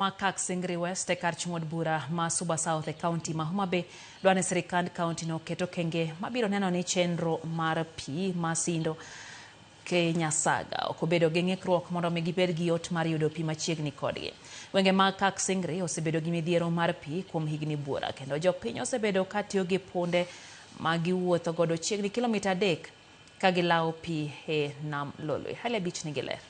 Makak Singri West e kar chung'od bura ma Suba South e kaunti ma Homa Bay dwane sirikand kaunti no keto kenge mabiro neno ni chenro mar pi masindo ke Nyasaga ok obedo gi ng'ikruok mondo mi gibed gi yot mar yudo pi machiegni kodgi. Wenge mag Kak Singri osebedo gi midhiero mar pi kuom higni buora kendo jopiny osebedo ka tiyo gi punde ma giwuotho godo chiegni kilomita 3 ka gilawo pi e nam Lolwe. Hali Bich nigi ler.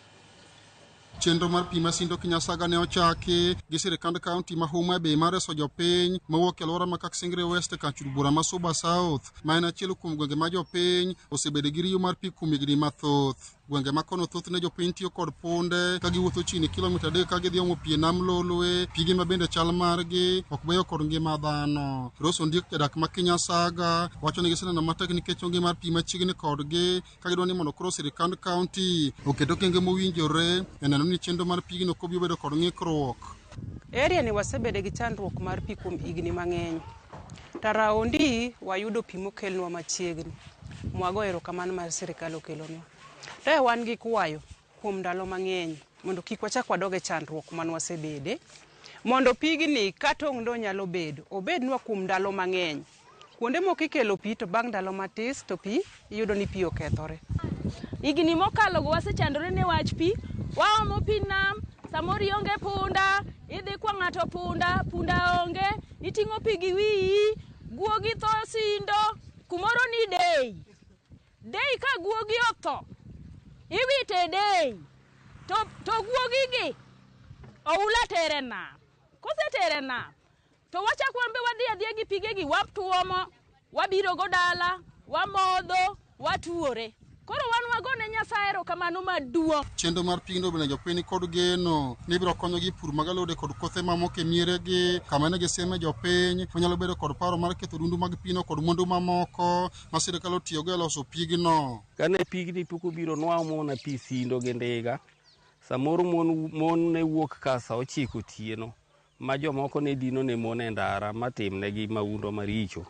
Chenro mar pi masindo Nyasaga ne ochaki gi sirikand kaunti ma Homa Bay mar reso jopiny mawuok e alwora ma Kak Singri West ka chud bura ma Suba South ma en achiel kuom gwenge ma jopiny osebedo gi riyo mar pi kuom higni mathoth. Gwenge ma kono thoth ne jopiny tiyo kod punde ka giwuotho chini kilomita 3 ka gidhi omo pi e nam Lolwe, pigi ma bende chal margi ok beyo kod ngima dhano. Rose Ondiek, jadak ma Nyasaga, wacho ni giseneno matek nikech onge mar pi machiegni kodgi ka gidwa ni mondo koro sirikand kaunti oketo okenge mowinjore e neno ni chenro mar pigi no kobiro bedo kod ng'ikruok. Area ni wasebedo gi chandruok mar pi kuom higni mang'eny. Taraundi wayudo pi mokelnwa machiegni. Mwago erokamano mar sirikal okelonwa. To wan gi kwayo kuom ndalo mang'eny mondo kik wachak wadog e chandruok man wasebede. Mondo pigni katong' ndo nyalo bedo, obednwa kuom ndalo mang'eny. Kuonde moko ikelo pi to bang' ndalo matis to pi iyudo ni pi okethore. Higni mokalo go wasechandore ne wach pi, waomo pi nam, samoro ionge punda, idhi kwa ng'ato punda onge, iting'o pi gi wiyi, guogi tho sindo, kumoro ni dei ka guogi otho, iwite dei, to guogi gi oula tere nam. Kose tere nam, to wachak wambe wadhi adhiya gi pige gi watuomo, wabiro go dala, wamodho, watuore. Koro wan wagone Nyasaye erokamano maduong'. Chenro mar pigno bende jopiny kod geno ni biro konyogi pur mag alode kod kothe mamoko e mieregi kama ne giseme jopiny manyalo bedo kod paro mar ketho odundu mag pino kod mwandu mamoko ma sirikal otiyogo e loso pigno. Kane pigni pok obiro nwaomo na pi sindo gi ndiga, samoro mon ne wuok ka sa 9 otieno ma jomoko ne dino ne mon e ndara matimnegi maundo maricho.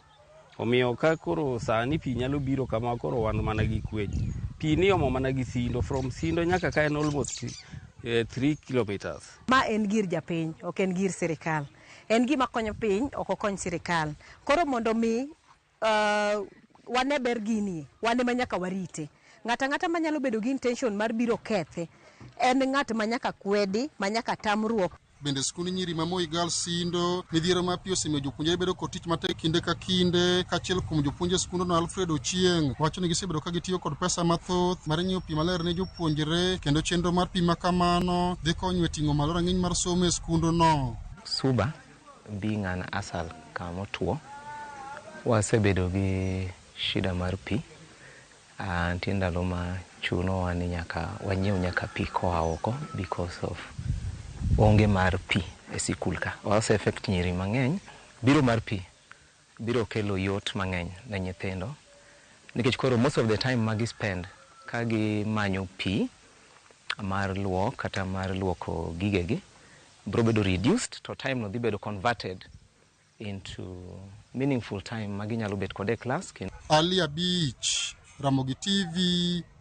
Omiyo ka koro sani pi nyalo biro kama koro wan mana gi kwech. Pi ni omo mana gi sindo, from sindo nyaka ka en almost 3 kilometers. Ma en gir japiny, ok en gir sirikal. En gima konyo piny, ok okony sirikal. Koro mondo mi wane ber gini, wane manyaka warite. Ng'ata manyalo bedo gi intention mar biro kethe, en ng'at manyaka kwedi, manyaka tamruok. Bende skund nyiri ma Moi Girls Sindo, midhiero ma pi osemiyo jopuonjre bedo kod tich matek kinde ka kinde, kaachiel kuom jopuonje skundno Alfred Ochieng wacho ni gisebedo ka gitiyo kod pesa mathoth mar nyiewo pi maler ne jopuonjre, kendo chenro mar pi makamano dhi konyo e ting'o malo rang'iny mar somo e skundno. Suba being an asal kama otuo, wasebedo gi shida mar pi. Nitie ndalo ma chunowa ni nyaka wanyiew nyaka pi koa oko because of onge mar pi e sikul ka. Wase affect nyiri mang'eny. Biro mar pi biro kelo yot mang'eny ne nyithindo nikech koro most of the time magi spend ka gi manyo pi mar luok kata mar luoko gigegi biro bedo reduced to time no dhi bedo converted into meaningful time magi nyalo bet kode class. Ali Abich, Ramogi TV,